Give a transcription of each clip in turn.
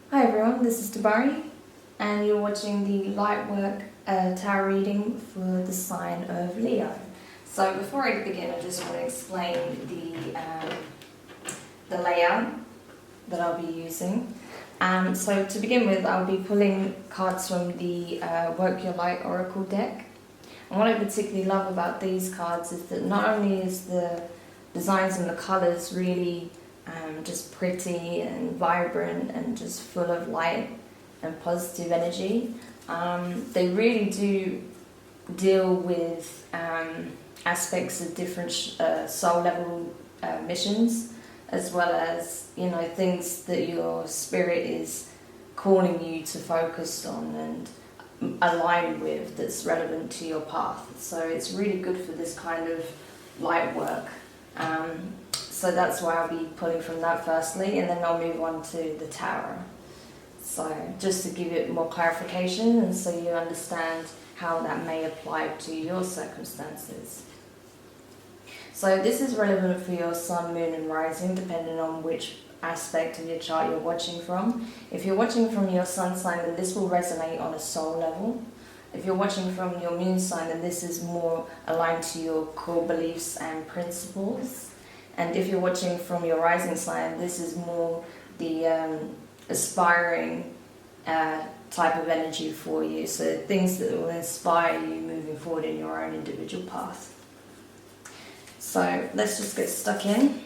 Hi everyone, this is Demari, and you're watching the Lightwork tarot reading for the sign of Leo. So before I begin, I just want to explain the layout that I'll be using. So to begin with, I'll be pulling cards from the Work Your Light Oracle deck. And what I particularly love about these cards is that not only is the designs and the colours really just pretty and vibrant and just full of light and positive energy, they really do deal with aspects of different soul level missions, as well as, you know, things that your spirit is calling you to focus on and align with, that's relevant to your path. So it's really good for this kind of light work. So that's why I'll be pulling from that firstly, and then I'll move on to the tarot. So just to give it more clarification and so you understand how that may apply to your circumstances. So this is relevant for your sun, moon and rising, depending on which aspect of your chart you're watching from. If you're watching from your sun sign, then this will resonate on a soul level. If you're watching from your moon sign, then this is more aligned to your core beliefs and principles. And if you're watching from your rising sign, this is more the aspiring type of energy for you. So things that will inspire you moving forward in your own individual path. So let's just get stuck in.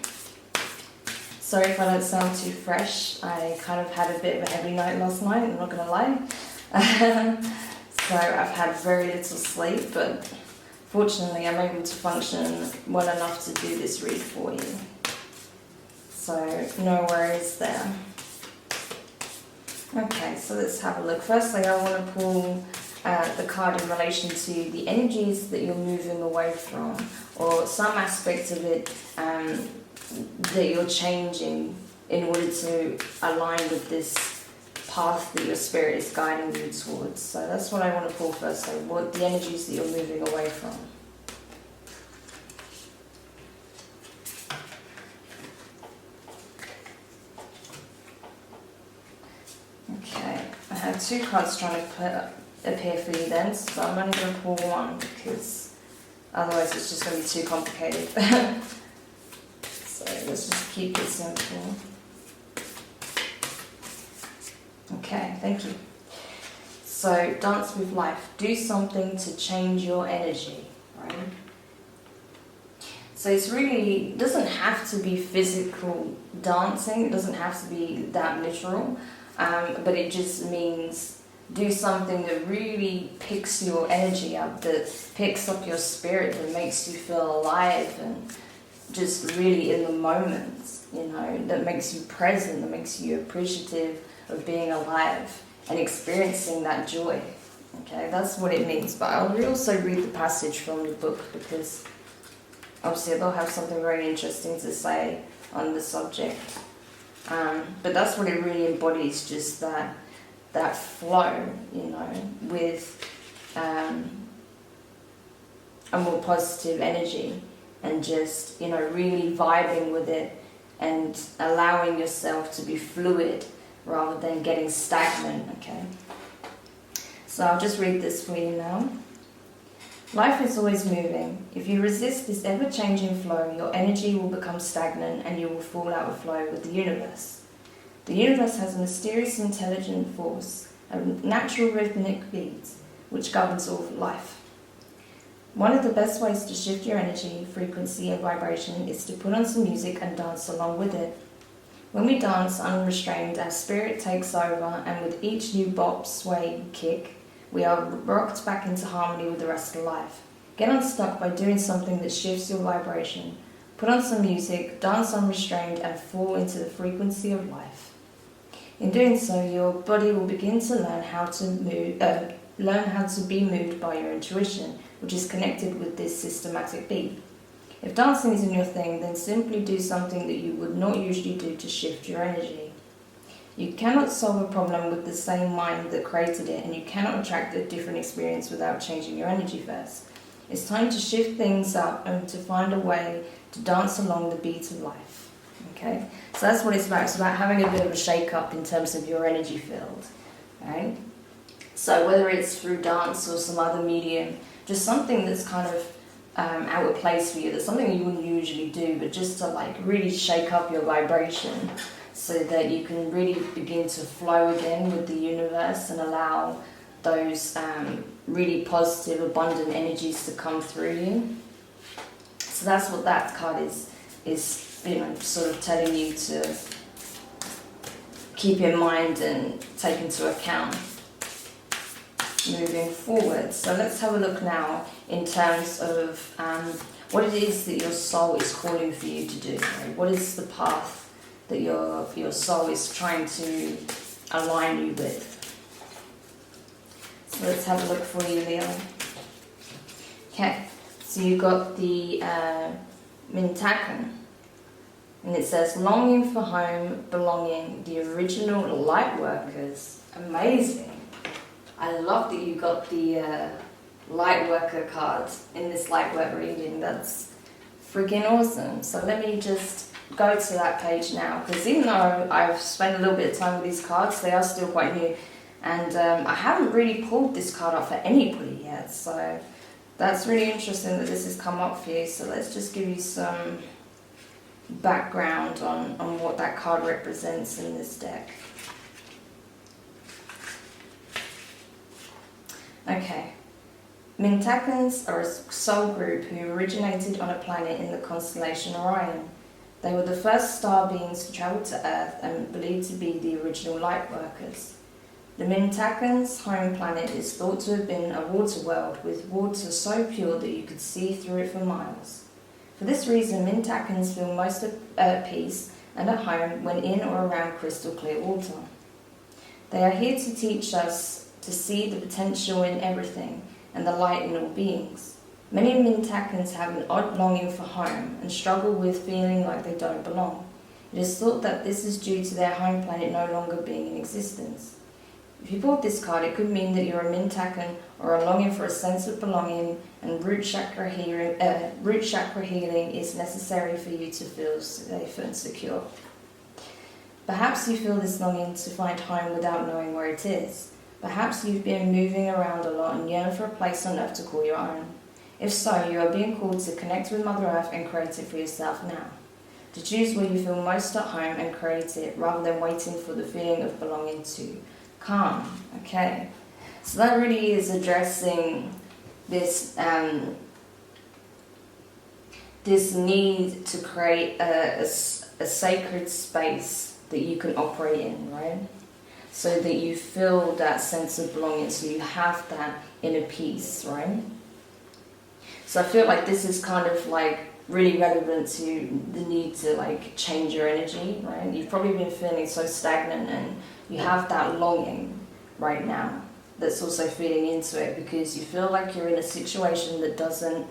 Sorry if I don't sound too fresh. I kind of had a bit of a heavy night last night, I'm not going to lie. So I've had very little sleep, but fortunately I'm able to function well enough to do this read for you. So no worries there. Okay, so let's have a look. Firstly, I want to pull the card in relation to the energies that you're moving away from, or some aspect of it that you're changing in order to align with this path that your spirit is guiding you towards. So that's what I want to pull first, so what the energies that you're moving away from. Okay, I have two cards trying to appear for you then, so I'm only going to pull one because otherwise it's just going to be too complicated. So let's just keep it simple. Okay, thank you. So, dance with life. Do something to change your energy, right? So it's really, doesn't have to be physical dancing, it doesn't have to be that literal, but it just means do something that really picks your energy up, that picks up your spirit, that makes you feel alive and just really in the moment, you know, that makes you present, that makes you appreciative of being alive and experiencing that joy. Okay, that's what it means. But I'll also read the passage from the book because obviously they'll have something very interesting to say on the subject. But that's what it really embodies, just that flow, you know, with a more positive energy and just, you know, really vibing with it and allowing yourself to be fluid rather than getting stagnant, okay? So I'll just read this for you now. Life is always moving. If you resist this ever-changing flow, your energy will become stagnant and you will fall out of flow with the universe. The universe has a mysterious intelligent force, a natural rhythmic beat, which governs all life. One of the best ways to shift your energy, frequency and vibration is to put on some music and dance along with it. When we dance unrestrained, our spirit takes over, and with each new bop, sway, kick, we are rocked back into harmony with the rest of life. Get unstuck by doing something that shifts your vibration. Put on some music, dance unrestrained, and fall into the frequency of life. In doing so, your body will begin to learn how to be moved by your intuition, which is connected with this systematic beat. If dancing isn't your thing, then simply do something that you would not usually do to shift your energy. You cannot solve a problem with the same mind that created it, and you cannot attract a different experience without changing your energy first. It's time to shift things up and to find a way to dance along the beat of life. Okay, so that's what it's about. It's about having a bit of a shake-up in terms of your energy field, right? So whether it's through dance or some other medium, just something that's kind of out of place for you, that's something you wouldn't usually do, but just to like really shake up your vibration so that you can really begin to flow again with the universe and allow those really positive, abundant energies to come through you. So that's what that card is sort of telling you to keep in mind and take into account moving forward. So let's have a look now in terms of what it is that your soul is calling for you to do. Right? What is the path that your soul is trying to align you with? So let's have a look for you, Leo. Okay, so you got the Mintakan, and it says longing for home, belonging, the original Lightworkers. Amazing. I love that you got the Lightworker card in this Lightwork reading. That's freaking awesome. So let me just go to that page now, because even though I've spent a little bit of time with these cards, they are still quite new, and I haven't really pulled this card up for anybody yet, so that's really interesting that this has come up for you. So let's just give you some background on what that card represents in this deck. Okay, Mintakans are a soul group who originated on a planet in the constellation Orion. They were the first star beings to travel to Earth and believed to be the original Lightworkers. The Mintakans' home planet is thought to have been a water world with water so pure that you could see through it for miles. For this reason, Mintakans feel most at peace and at home when in or around crystal clear water. They are here to teach us to see the potential in everything and the light in all beings. Many Mintakans have an odd longing for home and struggle with feeling like they don't belong. It is thought that this is due to their home planet no longer being in existence. If you pulled this card, it could mean that you're a Mintakan or are longing for a sense of belonging, and root chakra healing is necessary for you to feel safe and secure. Perhaps you feel this longing to find home without knowing where it is. Perhaps you've been moving around a lot and yearn for a place on Earth to call your own. If so, you are being called to connect with Mother Earth and create it for yourself now. To choose where you feel most at home and create it, rather than waiting for the feeling of belonging to come. Okay, so that really is addressing this this need to create a sacred space that you can operate in, right? So that you feel that sense of belonging, so you have that inner peace, right? So I feel like this is kind of like really relevant to the need to like change your energy, right? You've probably been feeling so stagnant, and you have that longing right now that's also feeding into it, because you feel like you're in a situation that doesn't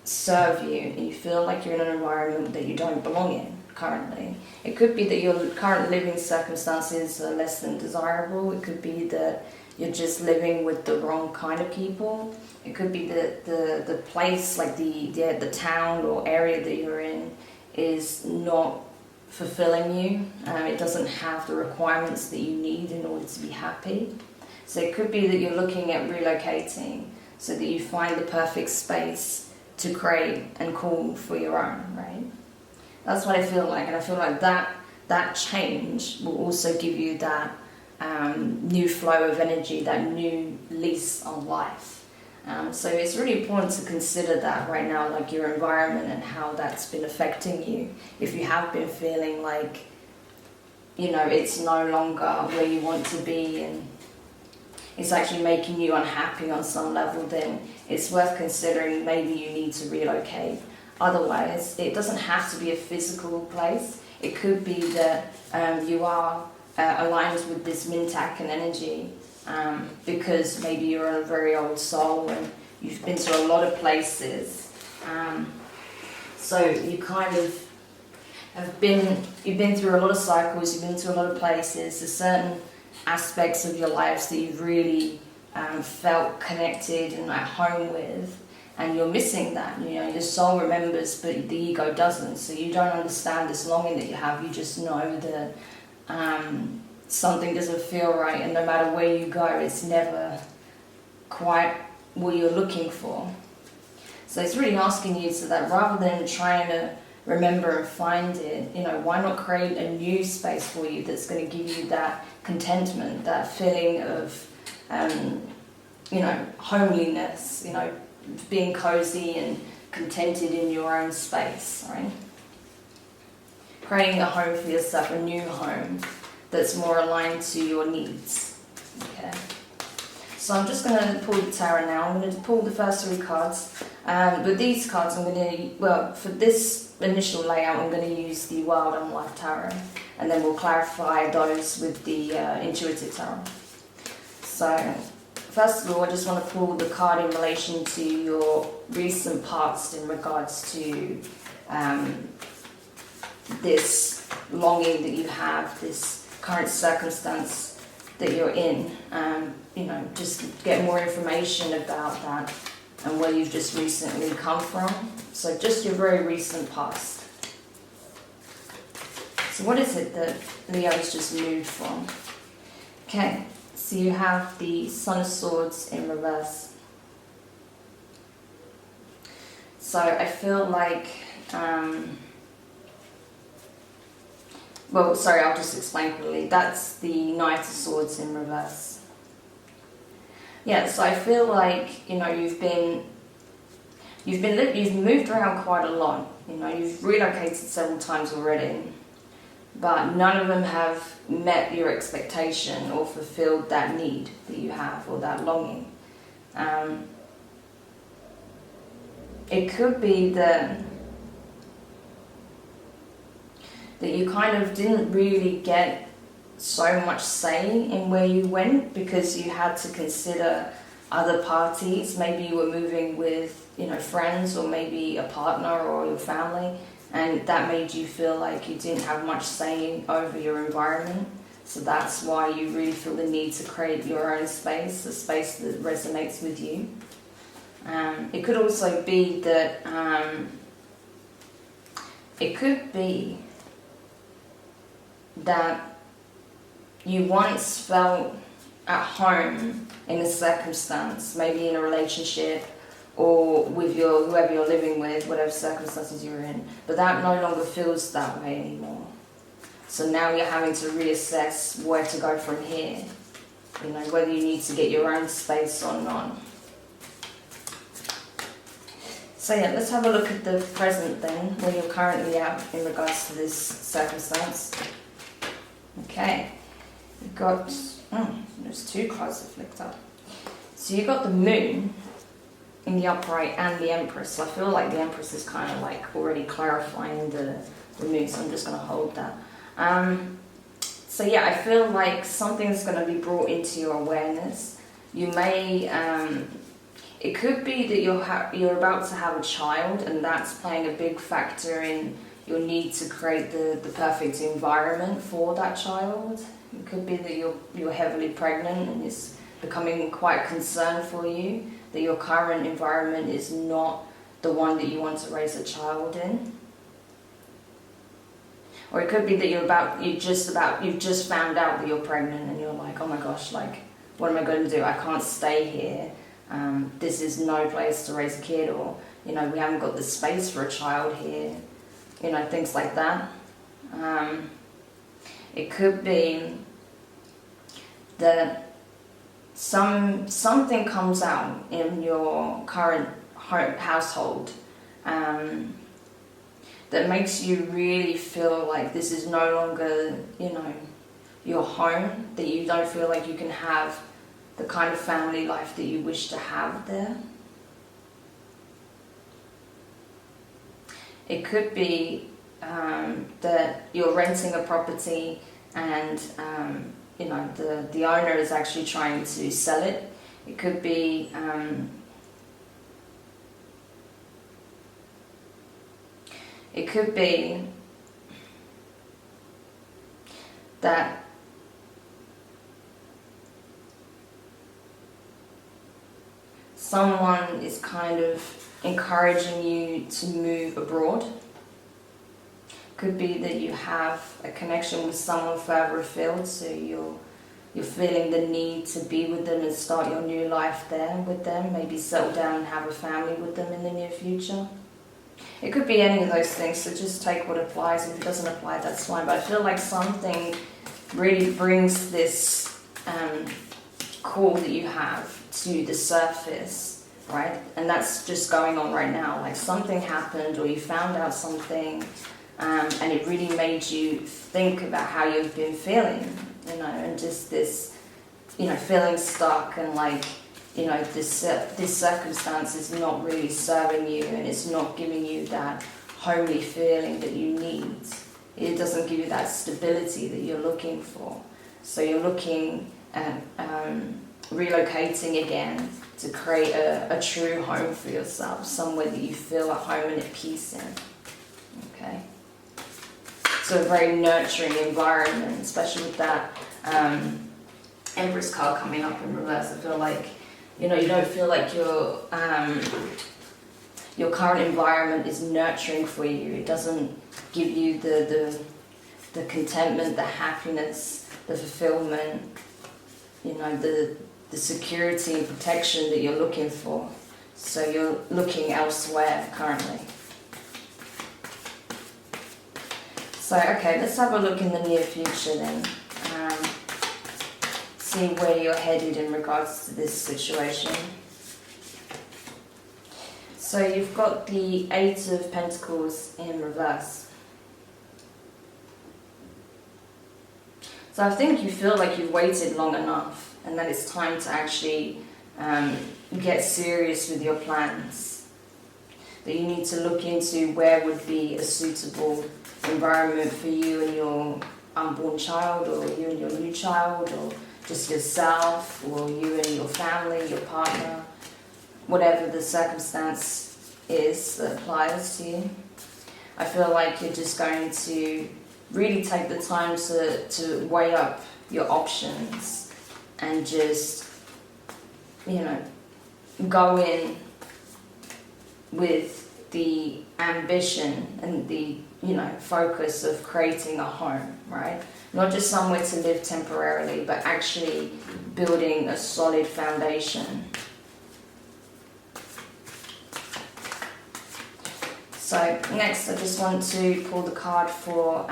serve you, and you feel like you're in an environment that you don't belong in currently. It could be that your current living circumstances are less than desirable. It could be that you're just living with the wrong kind of people. It could be that the place, like the town or area that you're in, is not fulfilling you. It doesn't have the requirements that you need in order to be happy. So it could be that you're looking at relocating so that you find the perfect space to create and call for your own, right? That's what I feel like, and I feel like that change will also give you that new flow of energy, that new lease on life. So it's really important to consider that right now, like your environment and how that's been affecting you. If you have been feeling like, it's no longer where you want to be, and it's actually making you unhappy on some level, then it's worth considering maybe you need to relocate. Otherwise, it doesn't have to be a physical place. It could be that you are aligned with this Mintakan energy, because maybe you're a very old soul and you've been to a lot of places. So you kind of you've been through a lot of cycles, you've been to a lot of places. There's certain aspects of your lives that you've really felt connected and at home with. and you're missing that. You know, your soul remembers, but the ego doesn't. So you don't understand this longing that you have. You just know that something doesn't feel right, and no matter where you go, it's never quite what you're looking for. So it's really asking you so that rather than trying to remember and find it, you know, why not create a new space for you that's going to give you that contentment, that feeling of, you know, homeliness, you know, being cozy and contented in your own space, right? Creating a home for yourself, a new home that's more aligned to your needs. Okay. So I'm just going to pull the tarot now. I'm going to pull the first 3 cards. With these cards, I'm going to, well, for this initial layout, I'm going to use the Wild and Life Tarot, and then we'll clarify those with the Intuitive Tarot. So, first of all, I just want to pull the card in relation to your recent past in regards to this longing that you have, this current circumstance that you're in. You know, just get more information about that and where you've just recently come from. So just your very recent past. So what is it that Leo's just moved from? Okay, so you have the Son of Swords in reverse. So I feel like, well, sorry, I'll just explain quickly. That's the Knight of Swords in reverse. Yeah, so I feel like, you know, you've moved around quite a lot. You know, you've relocated several times already, but none of them have met your expectation or fulfilled that need that you have or that longing. It could be that you kind of didn't really get so much say in where you went because you had to consider other parties. Maybe you were moving with, you know, friends or maybe a partner or your family, and that made you feel like you didn't have much say over your environment. So that's why you really feel the need to create your own space, a space that resonates with you. It could also be that you once felt at home in a circumstance, maybe in a relationship or with whoever you're living with, whatever circumstances you're in, but that no longer feels that way anymore. So now you're having to reassess where to go from here, you know, whether you need to get your own space or not. So yeah, let's have a look at the present then, where you're currently at in regards to this circumstance. Okay. You've got, there's 2 cards that flicked up. So you've got the Moon in the upright and the Empress. So I feel like the Empress is kind of like already clarifying the Moon, so I'm just going to hold that. So yeah, I feel like something's going to be brought into your awareness. You may, it could be that you're about to have a child, and that's playing a big factor in your need to create the perfect environment for that child. It could be that you're heavily pregnant and it's becoming quite concerned for you that your current environment is not the one that you want to raise a child in. Or it could be that you've just found out that you're pregnant and you're like, oh my gosh, like, what am I going to do? I can't stay here. This is no place to raise a kid, or, you know, we haven't got the space for a child here. You know, things like that. It could be that something comes out in your current household that makes you really feel like this is no longer, you know, your home, that you don't feel like you can have the kind of family life that you wish to have there. It could be that you're renting a property and you know, the owner is actually trying to sell it. It could be that someone is kind of encouraging you to move abroad. Could be that you have a connection with someone further afield, so you're feeling the need to be with them and start your new life there with them, maybe settle down and have a family with them in the near future. It could be any of those things, so just take what applies. If it doesn't apply, that's fine. But I feel like something really brings this call that you have to the surface, right? And that's just going on right now. Like something happened, or you found out something, and it really made you think about how you've been feeling, you know, and just this, you know, feeling stuck and like, you know, this circumstance is not really serving you, and it's not giving you that homely feeling that you need. It doesn't give you that stability that you're looking for. So you're looking at relocating again to create a true home for yourself, somewhere that you feel at home and at peace in. Okay? So a very nurturing environment, especially with that Empress card coming up in reverse. I feel like, you know, you don't feel like your current environment is nurturing for you. It doesn't give you the contentment, the happiness, the fulfillment, you know, the security and protection that you're looking for. So you're looking elsewhere currently. So, okay, let's have a look in the near future then. See where you're headed in regards to this situation. So you've got the Eight of Pentacles in reverse. So I think you feel like you've waited long enough and that it's time to actually get serious with your plans. That you need to look into where would be a suitable environment for you and your unborn child, or you and your new child, or just yourself, or you and your family, your partner, whatever the circumstance is that applies to you. I feel like you're just going to really take the time to weigh up your options and just, you know, go in with the ambition and the, you know, focus of creating a home, right? Not just somewhere to live temporarily, but actually building a solid foundation. So next I just want to pull the card for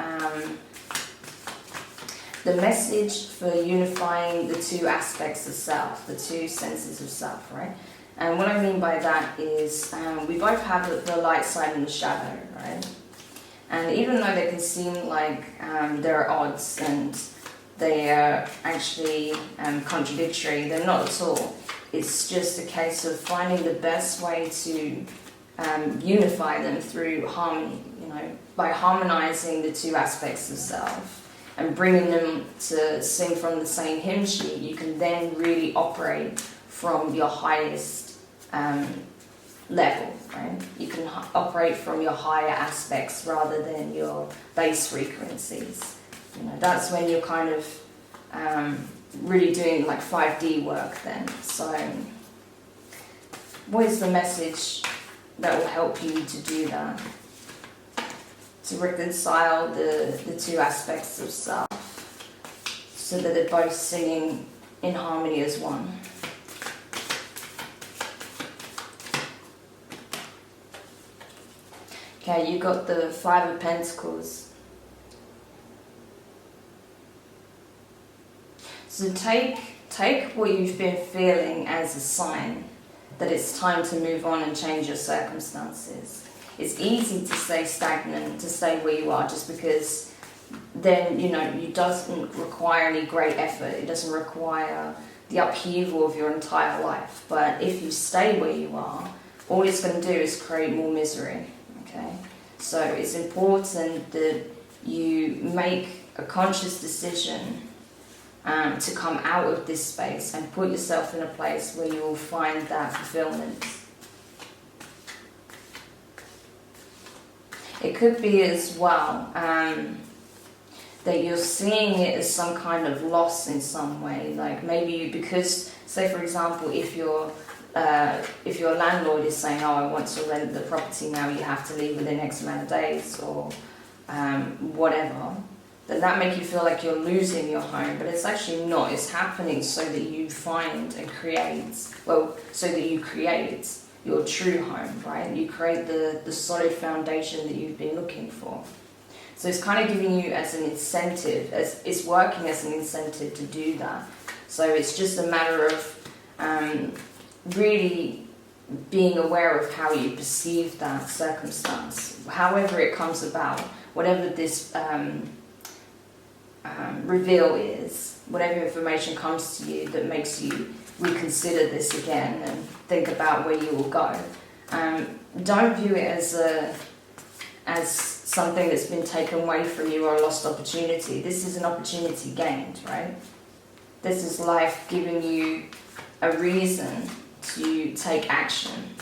the message for unifying the two aspects of self, the two senses of self, right? And what I mean by that is we both have the light side and the shadow, right? And even though they can seem like they're at odds and they are actually contradictory, they're not at all. It's just a case of finding the best way to unify them through harmony, you know, by harmonizing the two aspects of self and bringing them to sing from the same hymn sheet. You can then really operate from your highest level, right? You can operate from your higher aspects rather than your base frequencies. You know, that's when you're kind of really doing like 5D work then. So what is the message that will help you to do that? To reconcile the two aspects of self so that they're both singing in harmony as one. Okay, you got the Five of Pentacles. So take what you've been feeling as a sign that it's time to move on and change your circumstances. It's easy to stay stagnant, to stay where you are, just because then, you know, it doesn't require any great effort. It doesn't require the upheaval of your entire life. But if you stay where you are, all it's going to do is create more misery. Okay, so it's important that you make a conscious decision to come out of this space and put yourself in a place where you will find that fulfillment. It could be as well that you're seeing it as some kind of loss in some way, like maybe because, say for example, if you're if your landlord is saying, oh, I want to rent the property now, you have to leave within X amount of days, or whatever, then that make you feel like you're losing your home, but it's actually not. It's happening so that you find and create, so that you create your true home, right? You create the solid foundation that you've been looking for. So it's kind of giving you as an incentive, as it's working as an incentive to do that. So it's just a matter of really being aware of how you perceive that circumstance, however it comes about, whatever this reveal is, whatever information comes to you that makes you reconsider this again and think about where you will go. Don't view it as something that's been taken away from you or a lost opportunity. This is an opportunity gained, right? This is life giving you a reason to take action.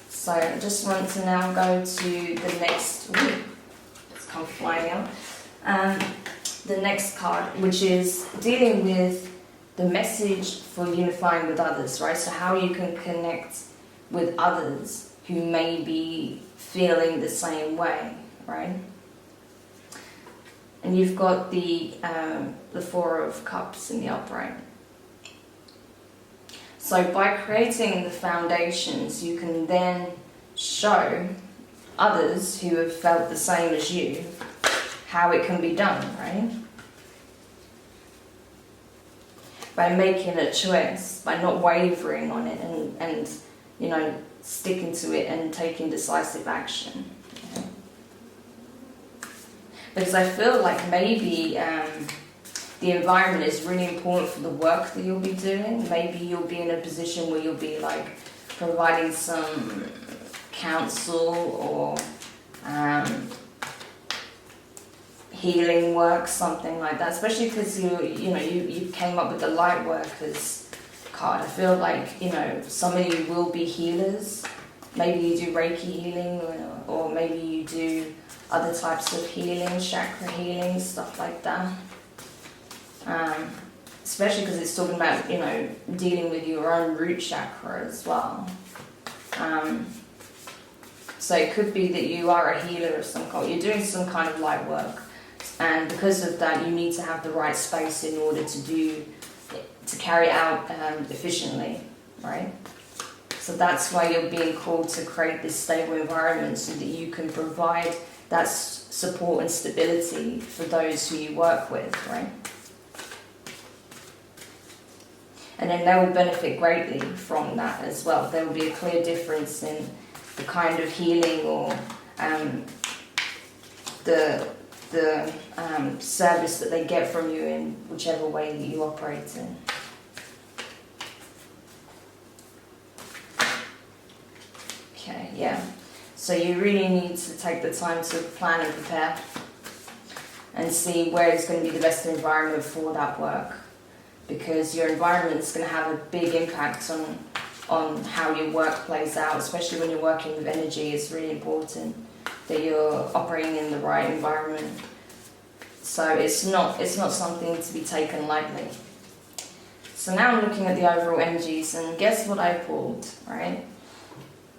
So I just want to now go to the next, it's come flying out. The next card, which is dealing with the message for unifying with others, right? So how you can connect with others who may be feeling the same way, right? And you've got the Four of Cups in the upright. So by creating the foundations, you can then show others who have felt the same as you how it can be done, right? By making a choice, by not wavering on it and you know, sticking to it and taking decisive action. Okay? Because I feel like maybe the environment is really important for the work that you'll be doing. Maybe you'll be in a position where you'll be like providing some counsel or healing work, something like that. Especially because you came up with the Lightworkers card. I feel like, you know, some of you will be healers. Maybe you do Reiki healing, or maybe you do other types of healing, chakra healing, stuff like that. Especially because it's talking about, you know, dealing with your own root chakra as well. So it could be that you are a healer of some kind. You're doing some kind of light work, and because of that, you need to have the right space in order to carry it out efficiently, right? So that's why you're being called to create this stable environment so that you can provide that support and stability for those who you work with, right? And then they will benefit greatly from that as well. There will be a clear difference in the kind of healing or the service that they get from you in whichever way that you operate in. Okay, yeah. So you really need to take the time to plan and prepare and see where is going to be the best environment for that work, because your environment is going to have a big impact on how your work plays out, especially when you're working with energy. It's really important that you're operating in the right environment. So it's not something to be taken lightly. So now I'm looking at the overall energies, and guess what I pulled, right?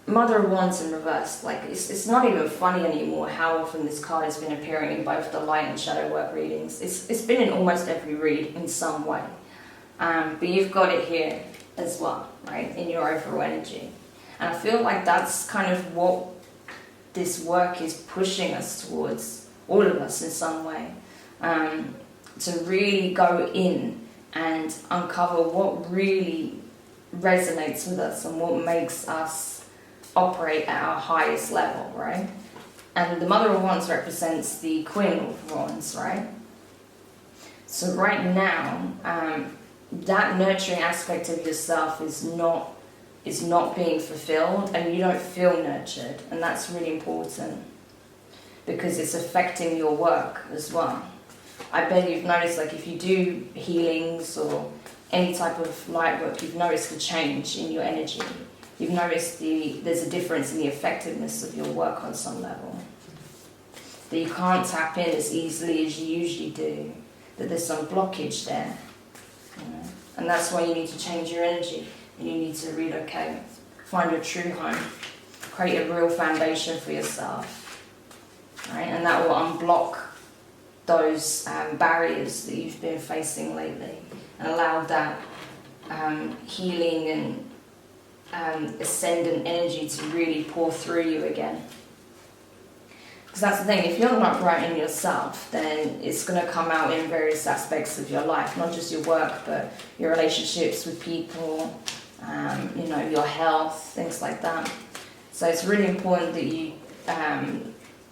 Mother of Wands in reverse. Like, it's not even funny anymore how often this card has been appearing in both the light and shadow work readings. It's been in almost every read in some way. But you've got it here as well, right, in your overall energy. And I feel like that's kind of what this work is pushing us towards, all of us in some way, to really go in and uncover what really resonates with us and what makes us operate at our highest level, right? And the Mother of Wands represents the Queen of Wands, right? So right now, that nurturing aspect of yourself is not being fulfilled, and you don't feel nurtured, and that's really important because it's affecting your work as well. I bet you've noticed, like, if you do healings or any type of light work, you've noticed a change in your energy. You've noticed there's a difference in the effectiveness of your work on some level. That you can't tap in as easily as you usually do. That there's some blockage there. You know? And that's why you need to change your energy, and you need to relocate, find your true home, create a real foundation for yourself, right? And that will unblock those barriers that you've been facing lately, and allow that healing and ascendant energy to really pour through you again. Because that's the thing, if you're not right in yourself, then it's going to come out in various aspects of your life, not just your work, but your relationships with people, you know, your health, things like that. So it's really important that you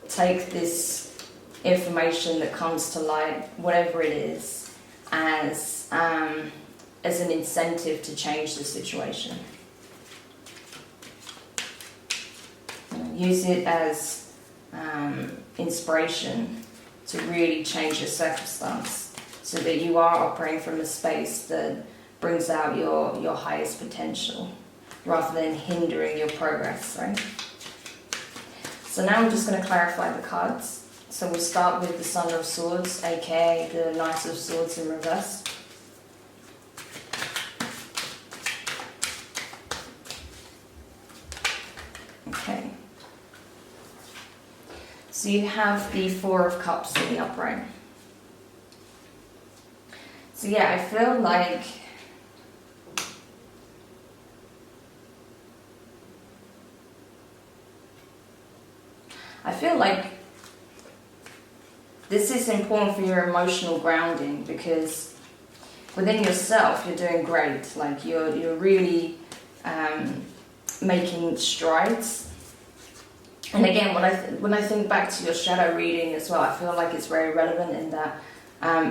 take this information that comes to light, whatever it is, as an incentive to change the situation. Use it as inspiration to really change your circumstance, so that you are operating from a space that brings out your highest potential, rather than hindering your progress, right? So now I'm just going to clarify the cards. So we'll start with the Son of Swords, aka the Knight of Swords in reverse. Okay. So you have the Four of Cups in the upright. So yeah, I feel like this is important for your emotional grounding, because within yourself you're doing great. Like you're really making strides. And again, when I think back to your shadow reading as well, I feel like it's very relevant in that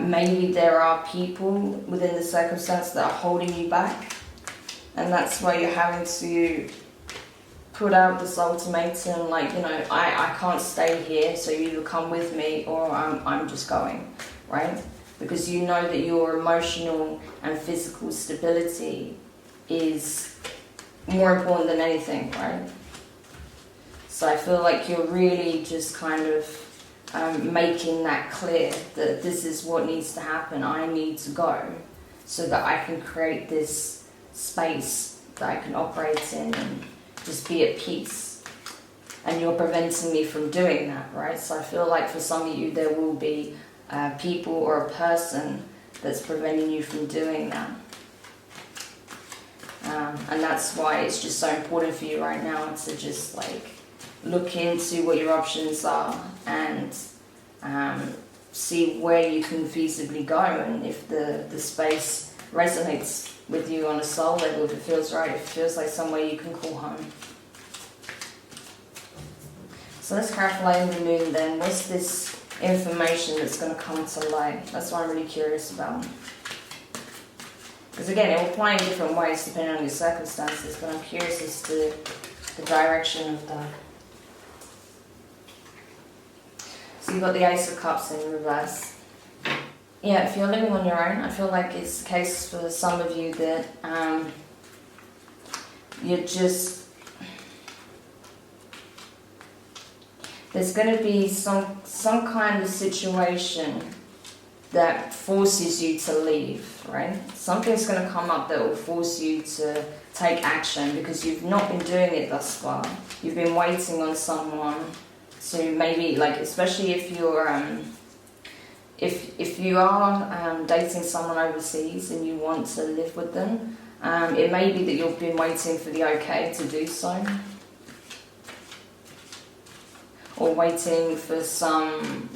maybe there are people within the circumstance that are holding you back, and that's why you're having to put out this ultimatum, like, you know, I can't stay here, so you either come with me or I'm just going, right? Because you know that your emotional and physical stability is more important than anything, right? So I feel like you're really just kind of making that clear that this is what needs to happen. I need to go so that I can create this space that I can operate in and just be at peace. And you're preventing me from doing that, right? So I feel like for some of you there will be people or a person that's preventing you from doing that. And that's why it's just so important for you right now to just like look into what your options are and see where you can feasibly go, and if the space resonates with you on a soul level, if it feels right, if it feels like somewhere you can call home. So let's clarify the moon then. What's this information that's going to come to light? That's what I'm really curious about. Because again, it will apply in different ways depending on your circumstances, but I'm curious as to the direction of that. So you've got the Ace of Cups in reverse. Yeah, if you're living on your own, I feel like it's the case for some of you that you're just... There's going to be some kind of situation that forces you to leave, right? Something's going to come up that will force you to take action because you've not been doing it thus far. You've been waiting on someone to maybe, like, especially if you're if you are dating someone overseas and you want to live with them, it may be that you've been waiting for the okay to do so, or waiting for some,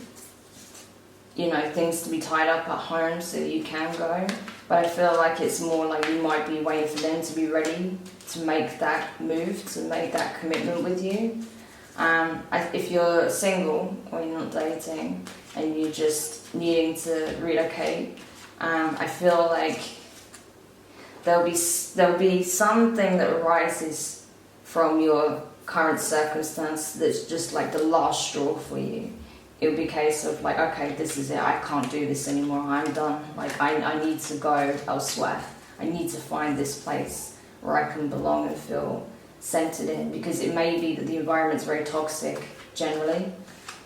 you know, things to be tied up at home so that you can go. But I feel like it's more like you might be waiting for them to be ready to make that move, to make that commitment with you. If you're single or you're not dating and you're just needing to relocate, I feel like there'll be something that arises from your current circumstance that's just like the last straw for you. It'll be a case of like, okay, this is it, I can't do this anymore, I'm done. Like I need to go elsewhere. I need to find this place where I can belong and feel centered in, because it may be that the environment's very toxic generally.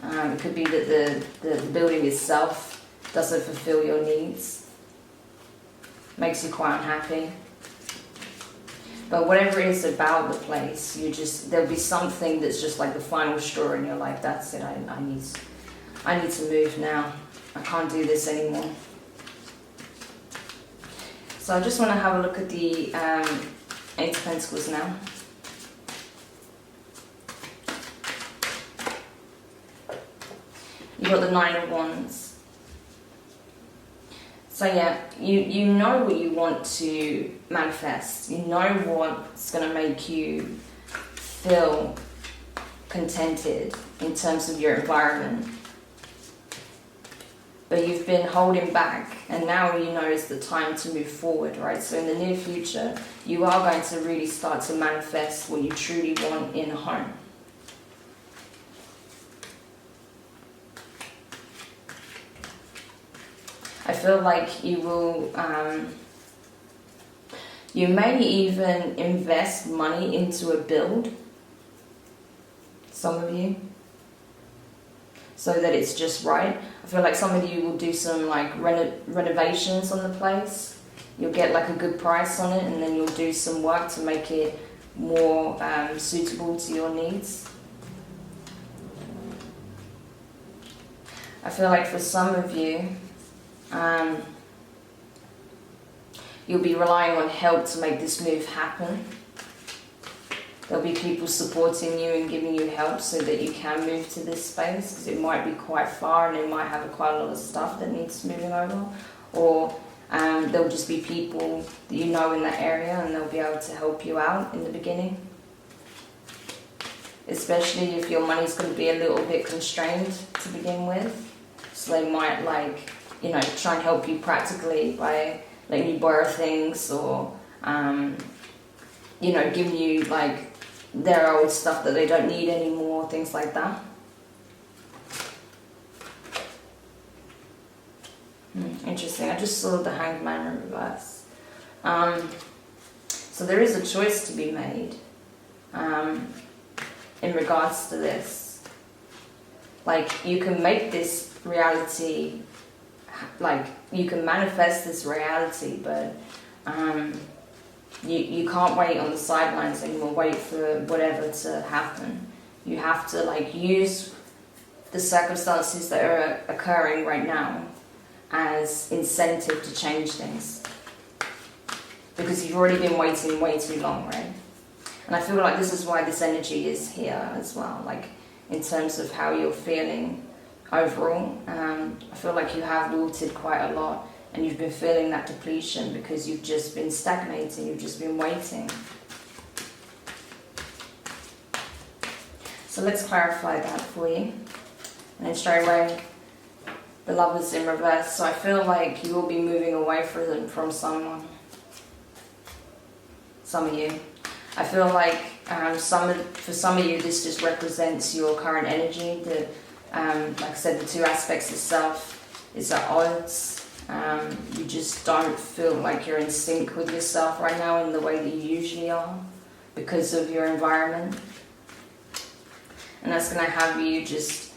It could be that the building itself doesn't fulfill your needs. makes you quite unhappy. But whatever it is about the place, there'll be something that's just like the final straw, and you're like, that's it, I need to move now. I can't do this anymore. So I just want to have a look at the Eight of Pentacles now. You've got the Nine of Wands. So yeah, you know what you want to manifest. You know what's going to make you feel contented in terms of your environment. But you've been holding back, and now you know it's the time to move forward, right? So in the near future, you are going to really start to manifest what you truly want in a home. I feel like you will, you may even invest money into a build, some of you, so that it's just right. I feel like some of you will do some like renovations on the place. You'll get like a good price on it, and then you'll do some work to make it more suitable to your needs. I feel like for some of you, you'll be relying on help to make this move happen. There'll be people supporting you and giving you help so that you can move to this space, because it might be quite far and it might have quite a lot of stuff that needs moving over. Or there'll just be people that you know in that area, and they'll be able to help you out in the beginning. Especially if your money's going to be a little bit constrained to begin with. So they might try and help you practically by letting you borrow things, or giving you like their old stuff that they don't need anymore, things like that. Interesting. I just saw the Hanged Man in reverse. So there is a choice to be made in regards to this. Like, you can make this reality, like you can manifest this reality, but you can't wait on the sidelines anymore, wait for whatever to happen. You have to like use the circumstances that are occurring right now as incentive to change things, because you've already been waiting way too long, right? And I feel like this is why this energy is here as well, like in terms of how you're feeling overall. I feel like you have wilted quite a lot, and you've been feeling that depletion because you've just been stagnating, you've just been waiting. So let's clarify that for you. And then straight away, the Lovers in reverse. So I feel like you will be moving away from someone. Some of you. I feel like for some of you, this just represents your current energy. Like I said, the two aspects of self is at odds. You just don't feel like you're in sync with yourself right now in the way that you usually are because of your environment. And that's going to have you just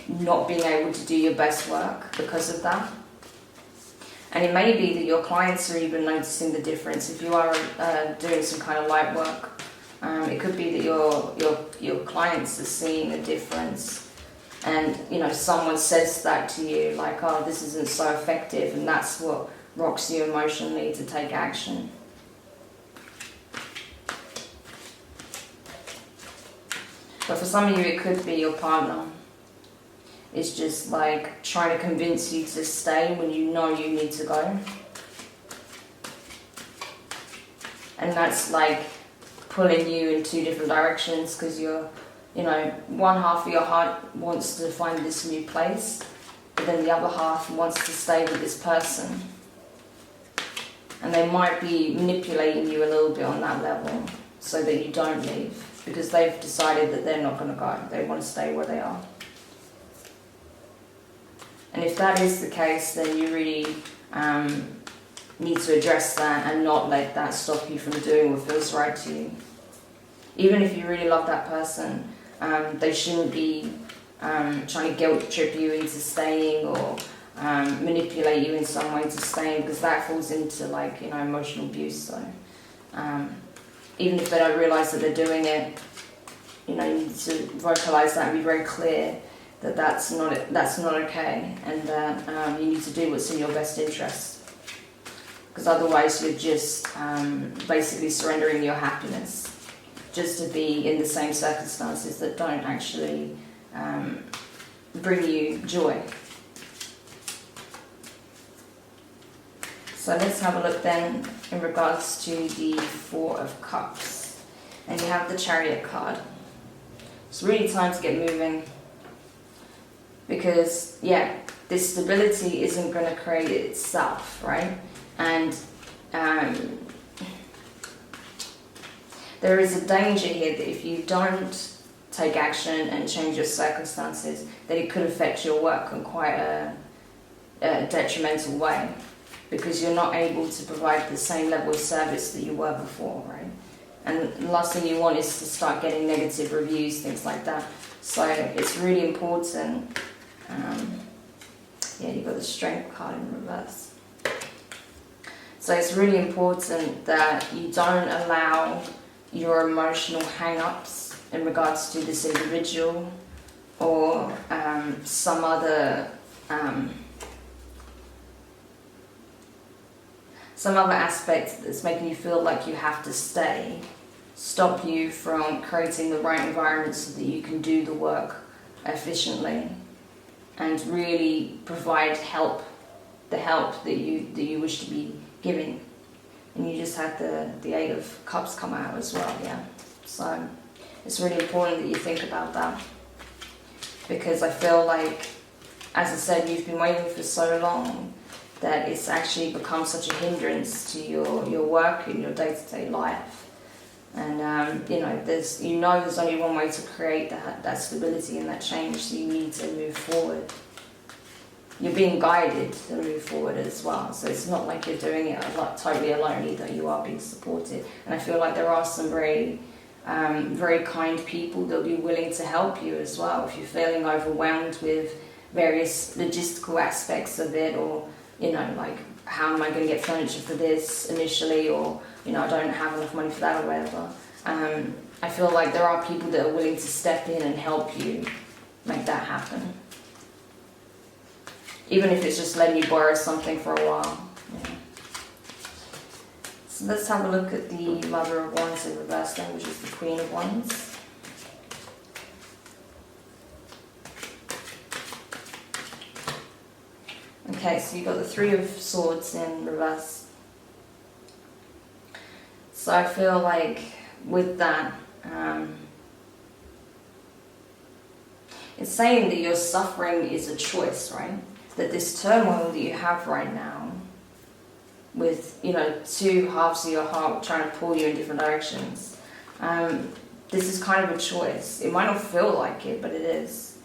not being able to do your best work because of that. And it may be that your clients are even noticing the difference. If you are doing some kind of light work, it could be that your clients are seeing a difference. And, someone says that to you, like, oh, this isn't so effective, and that's what rocks you emotionally to take action. But for some of you, it could be your partner is just, like, trying to convince you to stay when you know you need to go. And that's, like, pulling you in two different directions, because you're, one half of your heart wants to find this new place, but then the other half wants to stay with this person. And they might be manipulating you a little bit on that level so that you don't leave, because they've decided that they're not going to go. They want to stay where they are. And if that is the case, then you really need to address that and not let that stop you from doing what feels right to you. Even if you really love that person, they shouldn't be trying to guilt trip you into staying, or manipulate you in some way to stay in, because that falls into like, you know, emotional abuse. So even if they don't realise that they're doing it, you know, you need to vocalise that and be very clear that that's not okay, and that you need to do what's in your best interest, because otherwise you're just basically surrendering your happiness just to be in the same circumstances that don't actually bring you joy. So let's have a look then in regards to the Four of Cups. And you have the Chariot card. It's really time to get moving, because, yeah, this stability isn't going to create itself, right? And there is a danger here that if you don't take action and change your circumstances, that it could affect your work in quite a detrimental way, because you're not able to provide the same level of service that you were before, right? And the last thing you want is to start getting negative reviews, things like that. So it's really important. Yeah, you've got the Strength card in reverse. So it's really important that you don't allow your emotional hang-ups in regards to this individual or some other aspect that's making you feel like you have to stop you from creating the right environment so that you can do the work efficiently and really provide the help that you wish to be giving. And you just had the Eight of Cups come out as well, yeah. So it's really important that you think about that, because I feel like, as I said, you've been waiting for so long that it's actually become such a hindrance to your work and your day-to-day life. And there's only one way to create that stability and that change, so you need to move forward. You're being guided to move forward as well, so it's not like you're doing it totally alone either. You are being supported, and I feel like there are some very kind people that will be willing to help you as well if you're feeling overwhelmed with various logistical aspects of it, or like, how am I going to get furniture for this initially, or I don't have enough money for that or whatever. I feel like there are people that are willing to step in and help you make that happen, even if it's just letting you borrow something for a while. Yeah. So let's have a look at the Mother of Wands in reverse then, which is the Queen of Wands. Okay, so you've got the Three of Swords in reverse. So I feel like with that, it's saying that your suffering is a choice, right? That this turmoil that you have right now, with two halves of your heart trying to pull you in different directions, this is kind of a choice. It might not feel like it, but it is.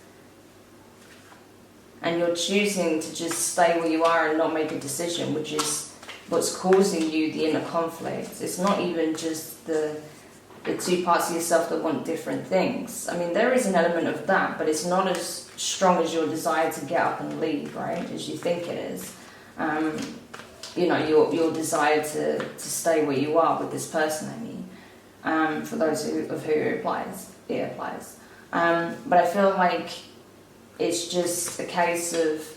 And you're choosing to just stay where you are and not make a decision, which is what's causing you the inner conflict. It's not even just the two parts of yourself that want different things. I mean, there is an element of that, but it's not as strong as your desire to get up and leave, right, as you think it is. Your desire to stay where you are with this person, I mean, for those who it applies. But I feel like it's just a case of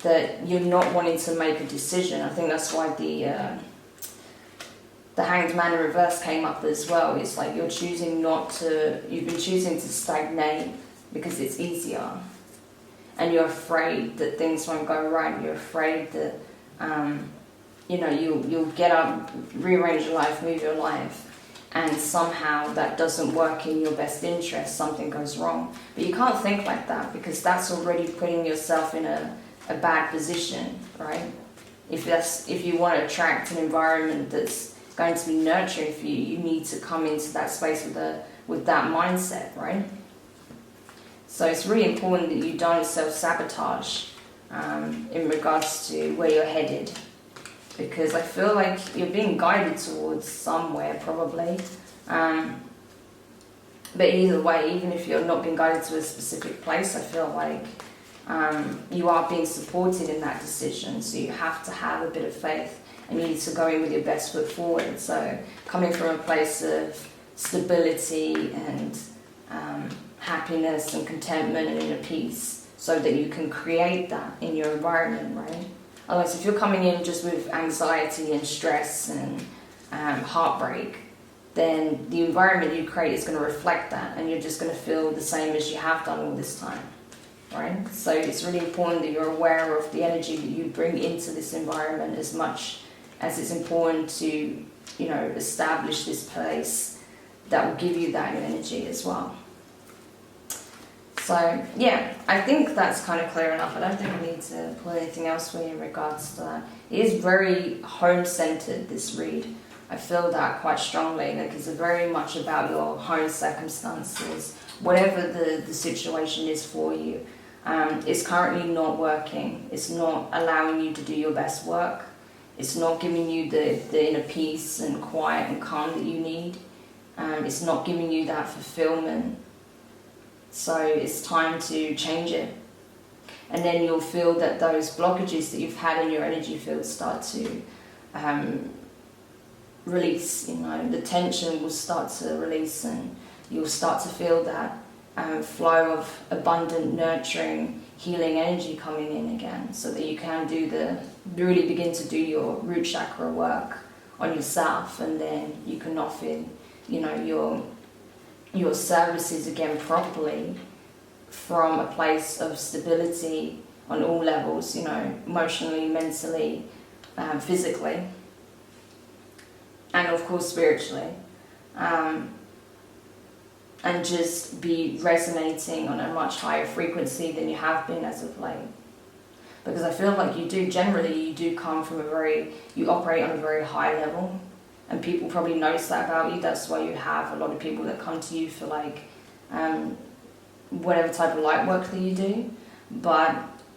that you're not wanting to make a decision. I think that's why the Hanged Man in reverse came up as well. It's like you've been choosing to stagnate because it's easier. And you're afraid that things won't go right. You're afraid that, you'll get up, rearrange your life, move your life, and somehow that doesn't work in your best interest, something goes wrong. But you can't think like that, because that's already putting yourself in a bad position, right? If you want to attract an environment that's going to be nurturing for you, you need to come into that space with that mindset, right? So it's really important that you don't self-sabotage in regards to where you're headed, because I feel like you're being guided towards somewhere probably. But either way, even if you're not being guided to a specific place, I feel like you are being supported in that decision. So you have to have a bit of faith, and you need to go in with your best foot forward. So coming from a place of stability and happiness and contentment and inner peace, so that you can create that in your environment, right? Otherwise, if you're coming in just with anxiety and stress and heartbreak, then the environment you create is going to reflect that, and you're just going to feel the same as you have done all this time, right? So it's really important that you're aware of the energy that you bring into this environment, as much as it's important to, you know, establish this place that will give you that energy as well. So yeah, I think that's kind of clear enough. I don't think we need to pull anything else for you in regards to that. It is very home-centered, this read. I feel that quite strongly. Like, it's very much about your home circumstances, whatever the situation is for you. It's currently not working. It's not allowing you to do your best work. It's not giving you the inner peace and quiet and calm that you need. It's not giving you that fulfillment. So it's time to change it. And then you'll feel that those blockages that you've had in your energy field start to release. You know, the tension will start to release, and you'll start to feel that flow of abundant, nurturing, healing energy coming in again, so that you can really begin to do your root chakra work on yourself, and then you can offer, you know, your services again properly from a place of stability on all levels, you know, emotionally, mentally, physically, and of course spiritually, and just be resonating on a much higher frequency than you have been as of late. Because I feel like you do come from you operate on a very high level, and people probably notice that about you. That's why you have a lot of people that come to you for like whatever type of light work that you do, but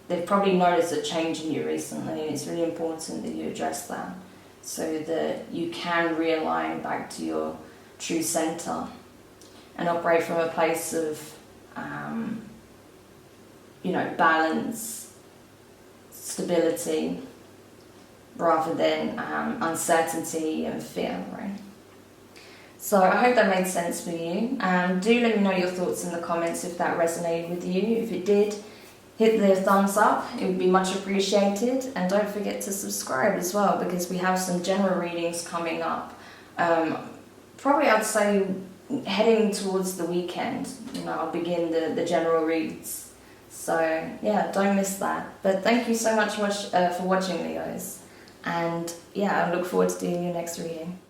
they've probably noticed a change in you recently, and it's really important that you address that, so that you can realign back to your true center and operate from a place of you know, balance, stability, rather than uncertainty and fear, right? So I hope that made sense for you. Do let me know your thoughts in the comments if that resonated with you. If it did, hit the thumbs up, it would be much appreciated. And don't forget to subscribe as well, because we have some general readings coming up. Probably I'd say heading towards the weekend, you know, I'll begin the general reads. So yeah, don't miss that. But thank you so much for watching, Leos. And yeah, I look forward to doing your next reading.